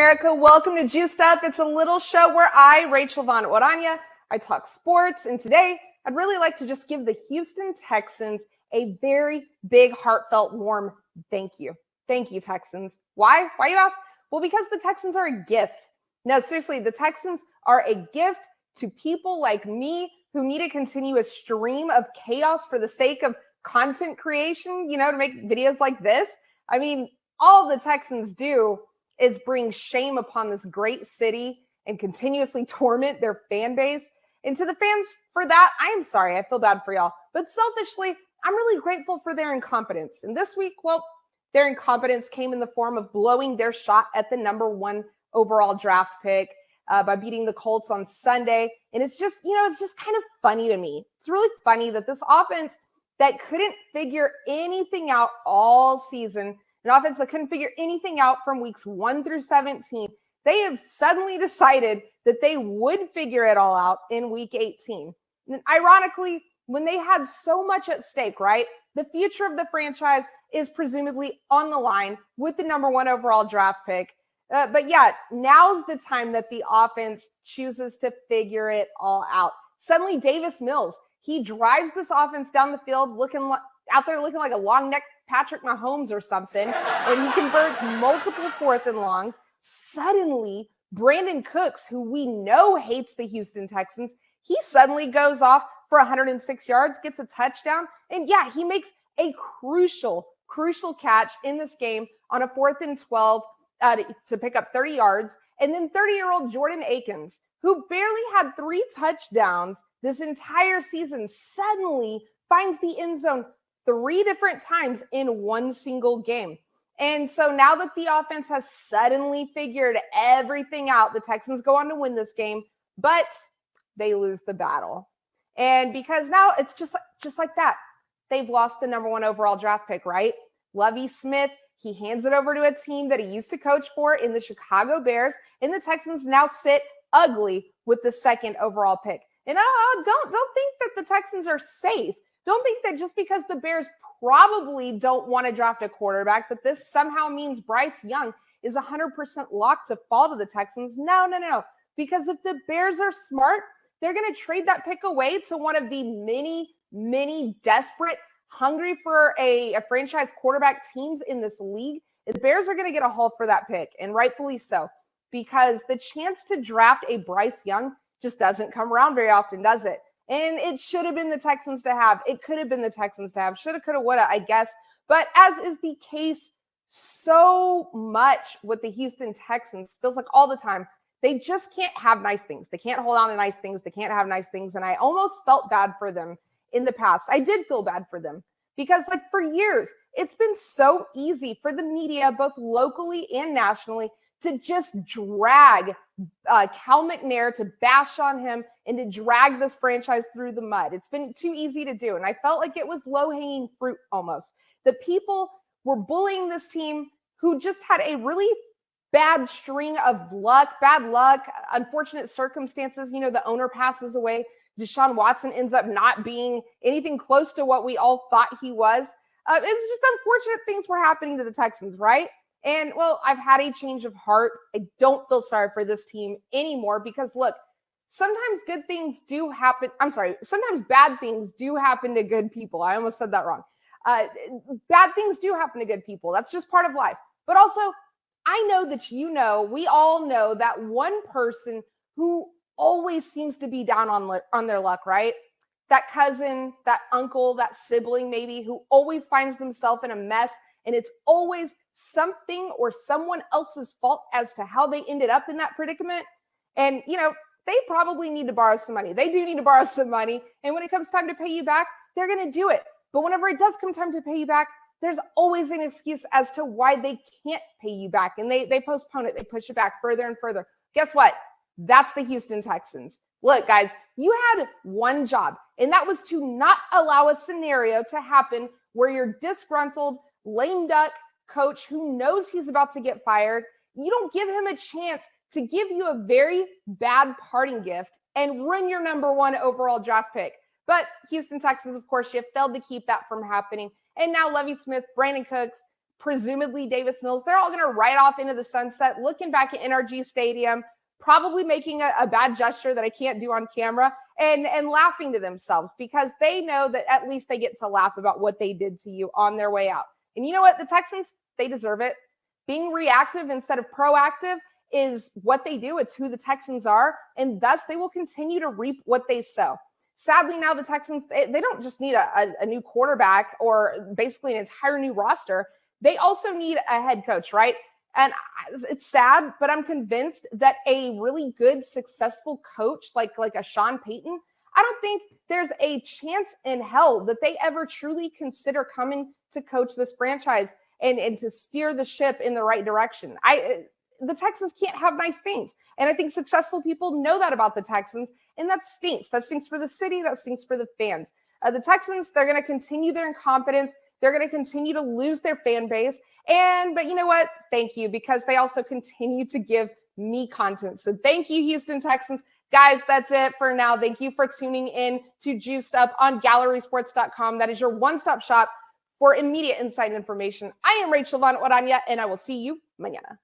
America? Welcome to Juiced Up. It's a little show where I, Rachel Von Orania, I talk sports, and today I'd really like to just give the Houston Texans a very big, heartfelt, warm thank you. Thank you, Texans. Why? Why, you ask? Well, because the Texans are a gift. No, seriously, the Texans are a gift to people like me who need to continue a stream of chaos for the sake of content creation, to make videos like this. I mean, all the Texans do is bring shame upon this great city and continuously torment their fan base. And to the fans for that, I am sorry. I feel bad for y'all. But selfishly, I'm really grateful for their incompetence. And this week, well, their incompetence came in the form of blowing their shot at the #1 overall draft pick by beating the Colts on Sunday. And it's just, it's just kind of funny to me. It's really funny that this offense that couldn't figure anything out all season, an offense that couldn't figure anything out from weeks 1 through 17, they have suddenly decided that they would figure it all out in week 18. And ironically, when they had so much at stake, right? The future of the franchise is presumably on the line with the #1 overall draft pick. But yeah, now's the time that the offense chooses to figure it all out. Suddenly, Davis Mills, he drives this offense down the field out there looking like a long neck Patrick Mahomes or something, and he converts multiple 4th and longs. Suddenly, Brandon Cooks, who we know hates the Houston Texans, he suddenly goes off for 106 yards, gets a touchdown, and yeah, he makes a crucial catch in this game on a 4th and 12 to pick up 30 yards. And then 30-year-old Jordan Akins, who barely had 3 touchdowns this entire season, suddenly finds the end zone 3 different times in one single game. And so now that the offense has suddenly figured everything out, the Texans go on to win this game, but they lose the battle. And because now it's just like that. They've lost the #1 overall draft pick, right? Lovie Smith, he hands it over to a team that he used to coach for in the Chicago Bears, and the Texans now sit ugly with the 2nd overall pick. And don't think that the Texans are safe. Don't think that just because the Bears probably don't want to draft a quarterback, that this somehow means Bryce Young is 100% locked to fall to the Texans. No. Because if the Bears are smart, they're going to trade that pick away to one of the many desperate, hungry for a franchise quarterback teams in this league. The Bears are going to get a haul for that pick, and rightfully so, because the chance to draft a Bryce Young just doesn't come around very often, does it? And it should have been the Texans to have. It could have been the Texans to have. Shoulda, coulda, woulda, I guess. But as is the case so much with the Houston Texans, feels like all the time, they just can't have nice things. They can't hold on to nice things. They can't have nice things. And I almost felt bad for them in the past. I did feel bad for them because, for years, it's been so easy for the media, both locally and nationally, to just drag Cal McNair, to bash on him, and to drag this franchise through the mud. It's been too easy to do. And I felt like it was low-hanging fruit almost. The people were bullying this team who just had a really bad string of bad luck, unfortunate circumstances. The owner passes away. Deshaun Watson ends up not being anything close to what we all thought he was. It's just unfortunate things were happening to the Texans, right? And, well, I've had a change of heart. I don't feel sorry for this team anymore because, look, sometimes good things do happen. I'm sorry. Sometimes bad things do happen to good people. I almost said that wrong. Bad things do happen to good people. That's just part of life. But also, I know that we all know that one person who always seems to be down on their luck, right? That cousin, that uncle, that sibling maybe, who always finds themselves in a mess, and it's always something or someone else's fault as to how they ended up in that predicament. And, they probably need to borrow some money. They do need to borrow some money. And when it comes time to pay you back, they're going to do it. But whenever it does come time to pay you back, there's always an excuse as to why they can't pay you back. And they postpone it. They push it back further and further. Guess what? That's the Houston Texans. Look, guys, you had one job, and that was to not allow a scenario to happen where your disgruntled, lame duck coach who knows he's about to get fired, you don't give him a chance to give you a very bad parting gift and ruin your #1 overall draft pick. But Houston Texans, of course, you failed to keep that from happening. And now Lovie Smith, Brandon Cooks, presumably Davis Mills, they're all going to ride off into the sunset, looking back at NRG Stadium, probably making a bad gesture that I can't do on camera, and laughing to themselves because they know that at least they get to laugh about what they did to you on their way out. And you know what? The Texans, they deserve it. Being reactive instead of proactive is what they do. It's who the Texans are, and thus they will continue to reap what they sow. Sadly, now the Texans, they don't just need a new quarterback or basically an entire new roster. They also need a head coach, right? And it's sad, but I'm convinced that a really good, successful coach like a Sean Payton, I don't think there's a chance in hell that they ever truly consider coming to coach this franchise and to steer the ship in the right direction. The Texans can't have nice things. And I think successful people know that about the Texans, and that stinks. That stinks for the city. That stinks for the fans. The Texans, they're going to continue their incompetence. They're going to continue to lose their fan base. But you know what? Thank you, because they also continue to give me content. So thank you, Houston Texans. Guys, that's it for now. Thank you for tuning in to Juiced Up on GallerySports.com. That is your one-stop shop for immediate inside information. I am Rachel Von Orania, and I will see you mañana.